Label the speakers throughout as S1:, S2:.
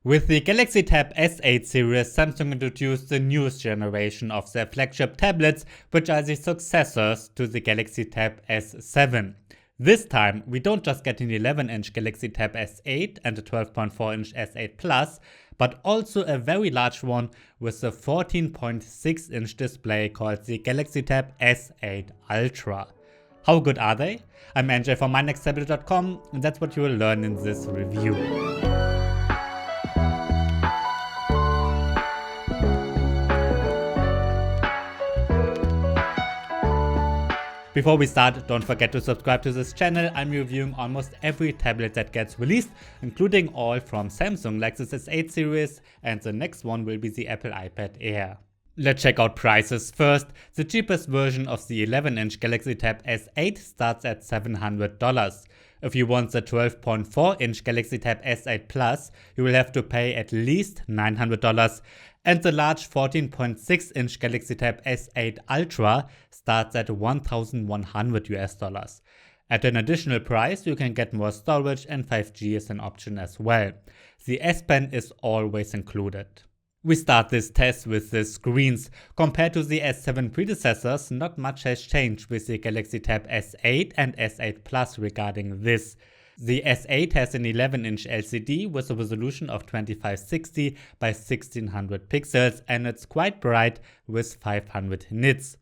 S1: With the Galaxy Tab S8 series, Samsung introduced the newest generation of their flagship tablets, which are the successors to the Galaxy Tab S7. This time, we don't just get an 11-inch Galaxy Tab S8 and a 12.4-inch S8 Plus, but also a very large one with a 14.6-inch display called the Galaxy Tab S8 Ultra. How good are they? I'm NJ from mynexttablet.com, and that's what you will learn in this review. Before we start, don't forget to subscribe to this channel. I'm reviewing almost every tablet that gets released, including all from Samsung, like this S8 series, and the next one will be the Apple iPad Air. Let's check out prices first. The cheapest version of the 11-inch Galaxy Tab S8 starts at $700. If you want the 12.4-inch Galaxy Tab S8 Plus, you will have to pay at least $900. And the large 14.6-inch Galaxy Tab S8 Ultra starts at $1,100. At an additional price, you can get more storage, and 5G is an option as well. The S Pen is always included. We start this test with the screens. Compared to the S7 predecessors, not much has changed with the Galaxy Tab S8 and S8 Plus regarding this. The S8 has an 11-inch LCD with a resolution of 2560 by 1600 pixels, and it's quite bright with 500 nits.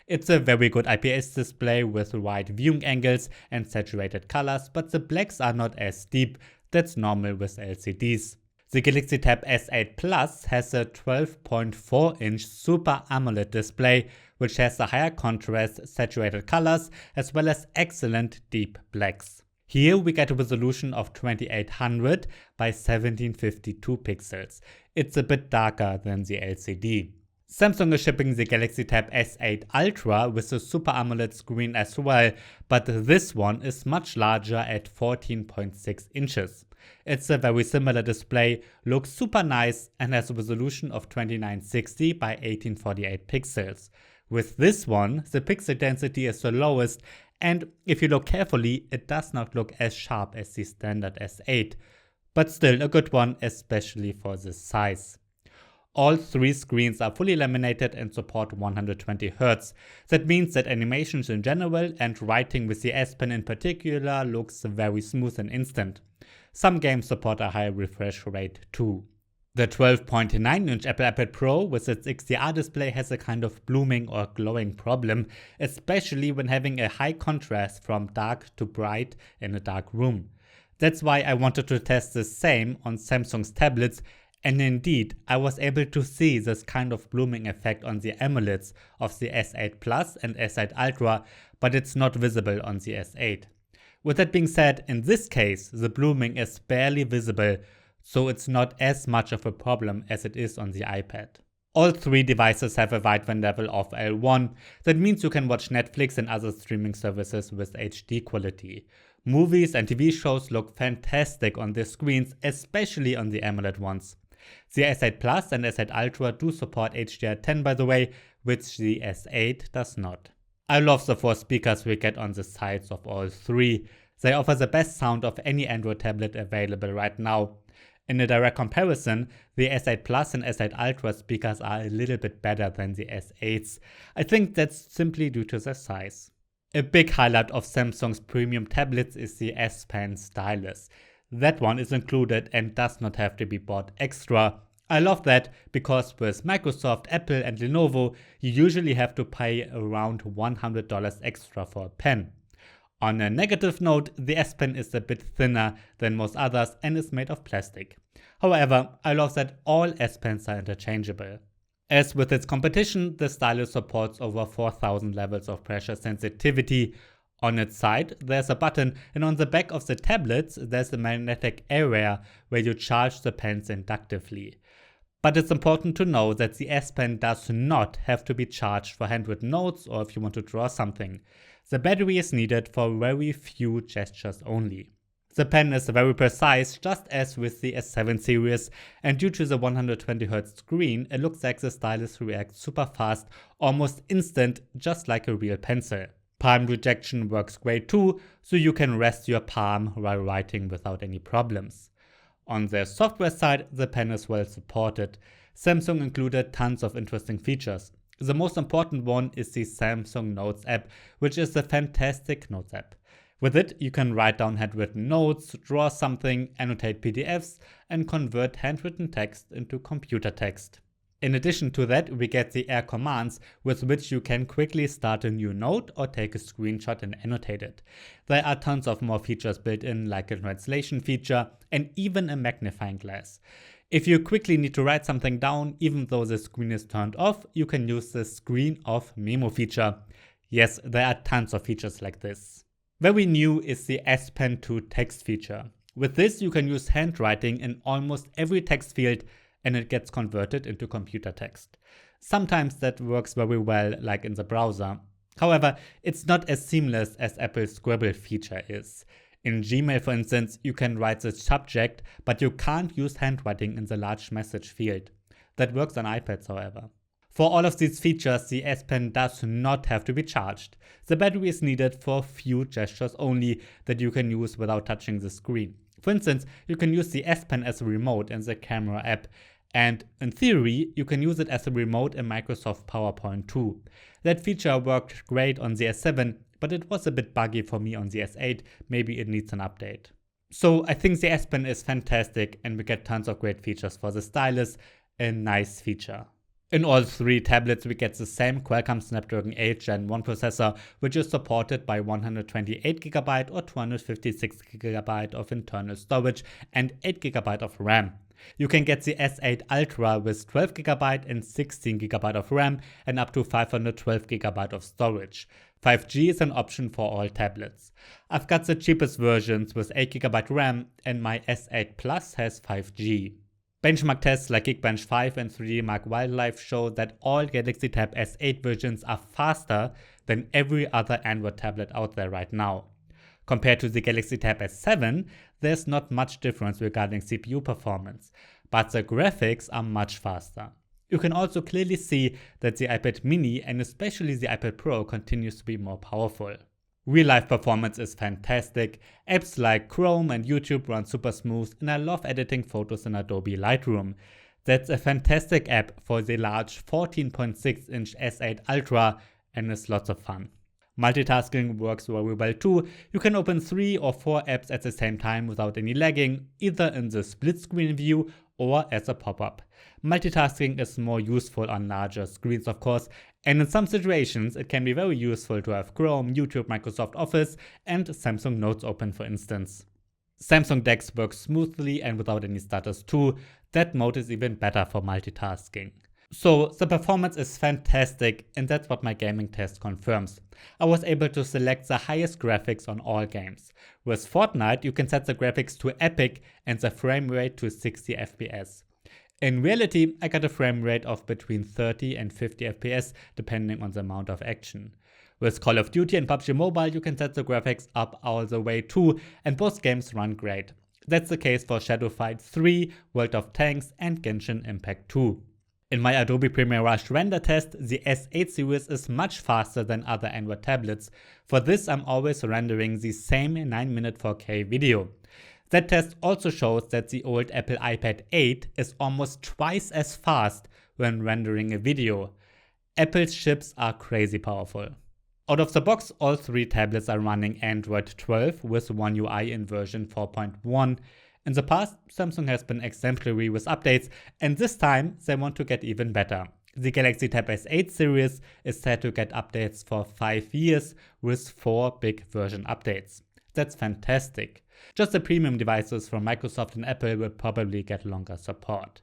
S1: It's a very good IPS display with wide viewing angles and saturated colors, but the blacks are not as deep. That's normal with LCDs. The Galaxy Tab S8 Plus has a 12.4-inch Super AMOLED display, which has a higher contrast, saturated colors, as well as excellent deep blacks. Here we get a resolution of 2800 by 1752 pixels. It's a bit darker than the LCD. Samsung is shipping the Galaxy Tab S8 Ultra with a Super AMOLED screen as well, but this one is much larger at 14.6 inches. It's a very similar display, looks super nice, and has a resolution of 2960 by 1848 pixels. With this one, the pixel density is the lowest, and if you look carefully, it does not look as sharp as the standard S8, but still a good one, especially for this size. All three screens are fully laminated and support 120Hz. That means that animations in general and writing with the S Pen in particular looks very smooth and instant. Some games support a high refresh rate too. The 12.9-inch Apple iPad Pro with its XDR display has a kind of blooming or glowing problem, especially when having a high contrast from dark to bright in a dark room. That's why I wanted to test the same on Samsung's tablets, and indeed I was able to see this kind of blooming effect on the AMOLEDs of the S8 Plus and S8 Ultra, but it's not visible on the S8. With that being said, in this case the blooming is barely visible, so it's not as much of a problem as it is on the iPad. All three devices have a wideband level of L1. That means you can watch Netflix and other streaming services with HD quality. Movies and TV shows look fantastic on the screens, especially on the AMOLED ones. The S8 Plus and S8 Ultra do support HDR10 by the way, which the S8 does not. I love the 4 speakers we get on the sides of all three. They offer the best sound of any Android tablet available right now. In a direct comparison, the S8 Plus and S8 Ultra speakers are a little bit better than the S8s. I think that's simply due to their size. A big highlight of Samsung's premium tablets is the S Pen stylus. That one is included and does not have to be bought extra. I love that because with Microsoft, Apple and Lenovo, you usually have to pay around $100 extra for a pen. On a negative note, the S Pen is a bit thinner than most others and is made of plastic. However, I love that all S Pens are interchangeable. As with its competition, the stylus supports over 4000 levels of pressure sensitivity. On its side, there's a button, and on the back of the tablets, there's a magnetic area where you charge the pens inductively. But it's important to know that the S Pen does not have to be charged for handwritten notes or if you want to draw something. The battery is needed for very few gestures only. The pen is very precise, just as with the S7 series, and due to the 120Hz screen, it looks like the stylus reacts super fast, almost instant, just like a real pencil. Palm rejection works great too, so you can rest your palm while writing without any problems. On their software side, the pen is well supported. Samsung included tons of interesting features. The most important one is the Samsung Notes app, which is a fantastic notes app. With it, you can write down handwritten notes, draw something, annotate PDFs, and convert handwritten text into computer text. In addition to that, we get the Air commands with which you can quickly start a new note or take a screenshot and annotate it. There are tons of more features built in, like a translation feature and even a magnifying glass. If you quickly need to write something down, even though the screen is turned off, you can use the screen off memo feature. Yes, there are tons of features like this. Very new is the S Pen to text feature. With this, you can use handwriting in almost every text field and it gets converted into computer text. Sometimes that works very well, like in the browser. However, it's not as seamless as Apple's Scribble feature is. In Gmail, for instance, you can write the subject, but you can't use handwriting in the large message field. That works on iPads, however. For all of these features, the S Pen does not have to be charged. The battery is needed for few gestures only that you can use without touching the screen. For instance, you can use the S Pen as a remote in the camera app. And in theory, you can use it as a remote in Microsoft PowerPoint too. That feature worked great on the S7, but it was a bit buggy for me on the S8, maybe it needs an update. So I think the S Pen is fantastic and we get tons of great features for the stylus, a nice feature. In all three tablets we get the same Qualcomm Snapdragon 8 Gen 1 processor, which is supported by 128GB or 256GB of internal storage and 8GB of RAM. You can get the S8 Ultra with 12GB and 16GB of RAM and up to 512GB of storage. 5G is an option for all tablets. I've got the cheapest versions with 8GB RAM and my S8 Plus has 5G. Benchmark tests like Geekbench 5 and 3D Mark Wildlife show that all Galaxy Tab S8 versions are faster than every other Android tablet out there right now. Compared to the Galaxy Tab S7, there's not much difference regarding CPU performance, but the graphics are much faster. You can also clearly see that the iPad mini and especially the iPad Pro continues to be more powerful. Real-life performance is fantastic. Apps like Chrome and YouTube run super smooth and I love editing photos in Adobe Lightroom. That's a fantastic app for the large 14.6-inch S8 Ultra and is lots of fun. Multitasking works very well too. You can open 3 or 4 apps at the same time without any lagging, either in the split screen view or as a pop-up. Multitasking is more useful on larger screens, of course, and in some situations it can be very useful to have Chrome, YouTube, Microsoft Office, and Samsung Notes open, for instance. Samsung DeX works smoothly and without any stutters too. That mode is even better for multitasking. So the performance is fantastic and that's what my gaming test confirms. I was able to select the highest graphics on all games. With Fortnite you can set the graphics to epic and the frame rate to 60 FPS. In reality I got a frame rate of between 30 and 50 FPS depending on the amount of action. With Call of Duty and PUBG Mobile you can set the graphics up all the way too and both games run great. That's the case for Shadow Fight 3, World of Tanks and Genshin Impact 2. In my Adobe Premiere Rush render test, the S8 series is much faster than other Android tablets. For this I'm always rendering the same 9-minute 4K video. That test also shows that the old Apple iPad 8 is almost twice as fast when rendering a video. Apple's chips are crazy powerful. Out of the box, all three tablets are running Android 12 with OneUI in version 4.1. In the past, Samsung has been exemplary with updates, and this time they want to get even better. The Galaxy Tab S8 series is set to get updates for 5 years with 4 big version updates. That's fantastic. Just the premium devices from Microsoft and Apple will probably get longer support.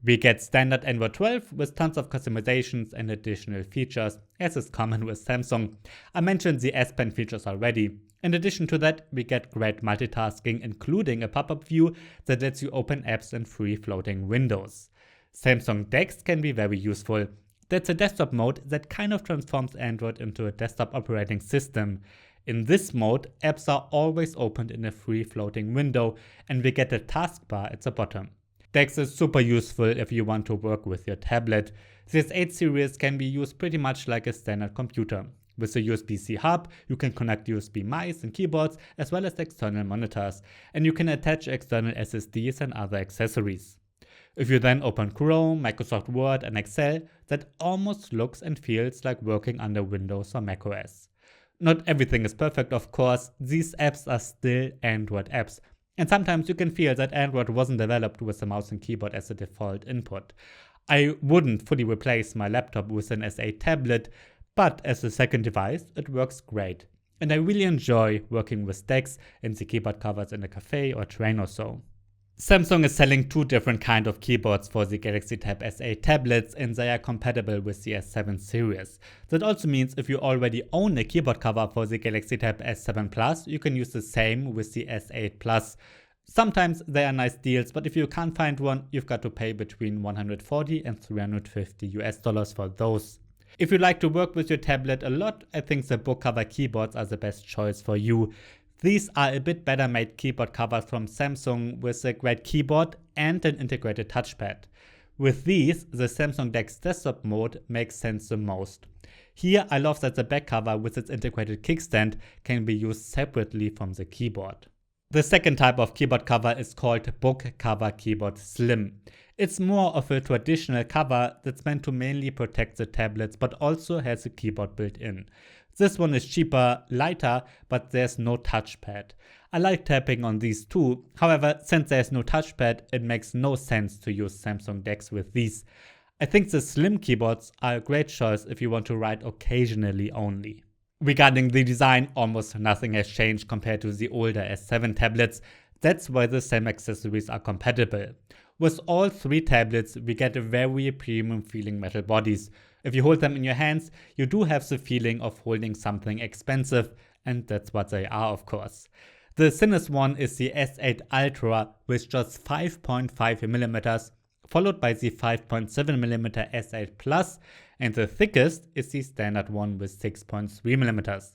S1: We get standard Android 12 with tons of customizations and additional features, as is common with Samsung. I mentioned the S Pen features already. In addition to that, we get great multitasking, including a pop-up view that lets you open apps in free-floating windows. Samsung DeX can be very useful. That's a desktop mode that kind of transforms Android into a desktop operating system. In this mode, apps are always opened in a free-floating window, and we get a taskbar at the bottom. DeX is super useful if you want to work with your tablet. This 8 series can be used pretty much like a standard computer. With the USB-C hub, you can connect USB mice and keyboards as well as external monitors, and you can attach external SSDs and other accessories. If you then open Chrome, Microsoft Word and Excel, that almost looks and feels like working under Windows or macOS. Not everything is perfect, of course. These apps are still Android apps, and sometimes you can feel that Android wasn't developed with the mouse and keyboard as the default input. I wouldn't fully replace my laptop with an S8 tablet, but as a second device, it works great. And I really enjoy working with DeX and the keyboard covers in a cafe or train or so. Samsung is selling two different kind of keyboards for the Galaxy Tab S8 tablets, and they are compatible with the S7 series. That also means if you already own a keyboard cover for the Galaxy Tab S7 Plus, you can use the same with the S8 Plus. Sometimes they are nice deals, but if you can't find one, you've got to pay between $140 and $350 for those. If you like to work with your tablet a lot, I think the book cover keyboards are the best choice for you. These are a bit better made keyboard covers from Samsung with a great keyboard and an integrated touchpad. With these, the Samsung DeX desktop mode makes sense the most. Here I love that the back cover with its integrated kickstand can be used separately from the keyboard. The second type of keyboard cover is called Book Cover Keyboard Slim. It's more of a traditional cover that's meant to mainly protect the tablets but also has a keyboard built in. This one is cheaper, lighter, but there's no touchpad. I like tapping on these too, however, since there's no touchpad, it makes no sense to use Samsung DeX with these. I think the slim keyboards are a great choice if you want to write occasionally only. Regarding the design, almost nothing has changed compared to the older S7 tablets. That's why the same accessories are compatible. With all three tablets, we get very premium feeling metal bodies. If you hold them in your hands, you do have the feeling of holding something expensive, and that's what they are, of course. The thinnest one is the S8 Ultra with just 5.5mm, followed by the 5.7mm S8 Plus, and the thickest is the standard one with 6.3mm.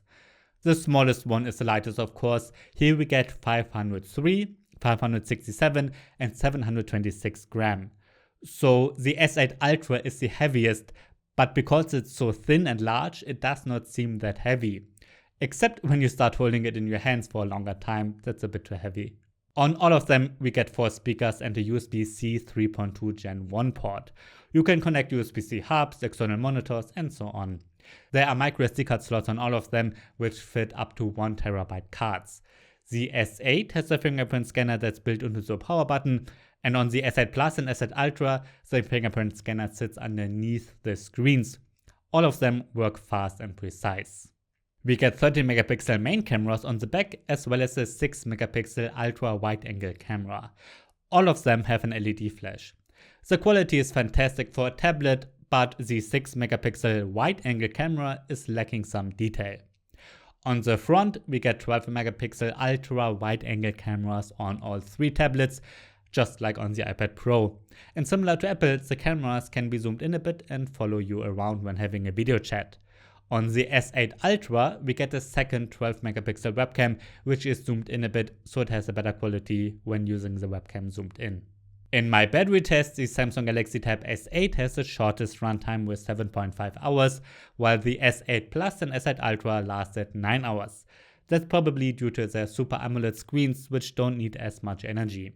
S1: The smallest one is the lightest, of course. Here we get 503, 567 and 726 gram. So the S8 Ultra is the heaviest, but because it's so thin and large, it does not seem that heavy. Except when you start holding it in your hands for a longer time, that's a bit too heavy. On all of them, we get 4 speakers and a USB-C 3.2 Gen 1 port. You can connect USB-C hubs, external monitors, and so on. There are microSD card slots on all of them, which fit up to 1TB cards. The S8 has a fingerprint scanner that's built into the power button, and on the S8 Plus and S8 Ultra, the fingerprint scanner sits underneath the screens. All of them work fast and precise. We get 30MP main cameras on the back as well as a 6MP ultra wide angle camera. All of them have an LED flash. The quality is fantastic for a tablet, but the 6MP wide angle camera is lacking some detail. On the front, we get 12MP ultra wide angle cameras on all three tablets, just like on the iPad Pro. And similar to Apple, the cameras can be zoomed in a bit and follow you around when having a video chat. On the S8 Ultra, we get a second 12MP webcam, which is zoomed in a bit, so it has a better quality when using the webcam zoomed in. In my battery test, the Samsung Galaxy Tab S8 has the shortest runtime with 7.5 hours, while the S8 Plus and S8 Ultra lasted 9 hours. That's probably due to their Super AMOLED screens, which don't need as much energy.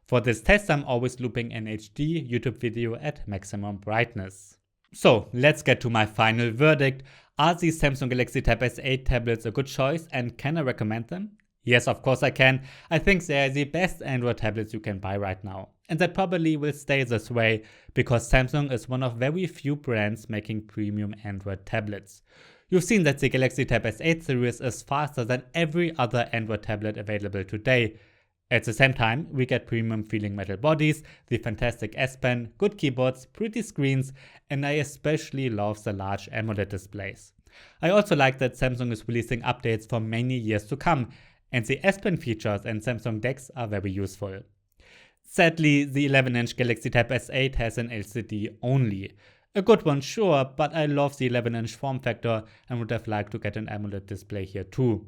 S1: For this test, I'm always looping an HD YouTube video at maximum brightness. So let's get to my final verdict. Are the Samsung Galaxy Tab S8 tablets a good choice, and can I recommend them? Yes, of course I can. I think they are the best Android tablets you can buy right now. And that probably will stay this way, because Samsung is one of very few brands making premium Android tablets. You've seen that the Galaxy Tab S8 series is faster than every other Android tablet available today. At the same time, we get premium feeling metal bodies, the fantastic S Pen, good keyboards, pretty screens, and I especially love the large AMOLED displays. I also like that Samsung is releasing updates for many years to come, and the S Pen features and Samsung DeX are very useful. Sadly, the 11-inch Galaxy Tab S8 has an LCD only. A good one, sure, but I love the 11-inch form factor and would have liked to get an AMOLED display here too.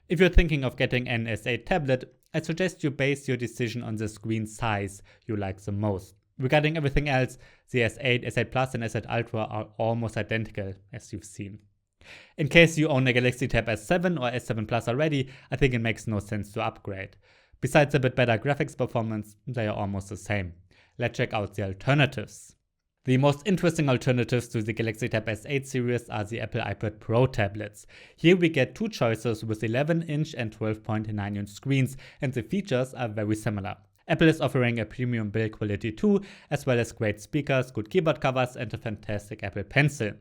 S1: If you're thinking of getting an S8 tablet, I suggest you base your decision on the screen size you like the most. Regarding everything else, the S8, S8 Plus and S8 Ultra are almost identical, as you've seen. In case you own a Galaxy Tab S7 or S7 Plus already, I think it makes no sense to upgrade. Besides a bit better graphics performance, they are almost the same. Let's check out the alternatives. The most interesting alternatives to the Galaxy Tab S8 series are the Apple iPad Pro tablets. Here we get two choices with 11-inch and 12.9-inch screens, and the features are very similar. Apple is offering a premium build quality too, as well as great speakers, good keyboard covers, and a fantastic Apple Pencil.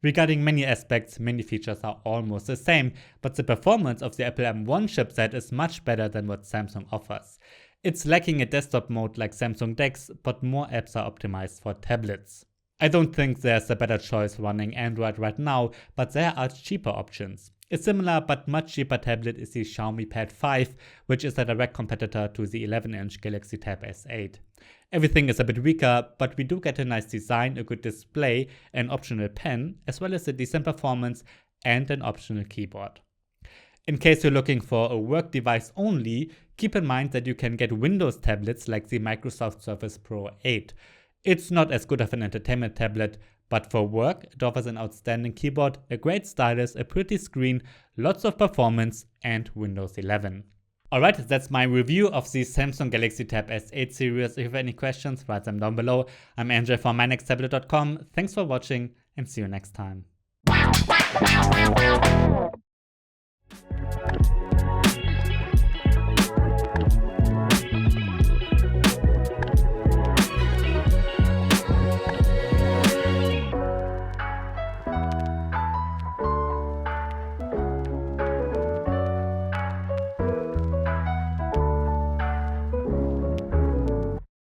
S1: Regarding many aspects, many features are almost the same, but the performance of the Apple M1 chipset is much better than what Samsung offers. It's lacking a desktop mode like Samsung DeX, but more apps are optimized for tablets. I don't think there's a better choice running Android right now, but there are cheaper options. A similar but much cheaper tablet is the Xiaomi Pad 5, which is a direct competitor to the 11-inch Galaxy Tab S8. Everything is a bit weaker, but we do get a nice design, a good display, an optional pen, as well as a decent performance and an optional keyboard. In case you're looking for a work device only, keep in mind that you can get Windows tablets like the Microsoft Surface Pro 8. It's not as good of an entertainment tablet, but for work, it offers an outstanding keyboard, a great stylus, a pretty screen, lots of performance, and Windows 11. Alright, that's my review of the Samsung Galaxy Tab S8 series. If you have any questions, write them down below. I'm Andrzej from mynexttablet.com. Thanks for watching and see you next time.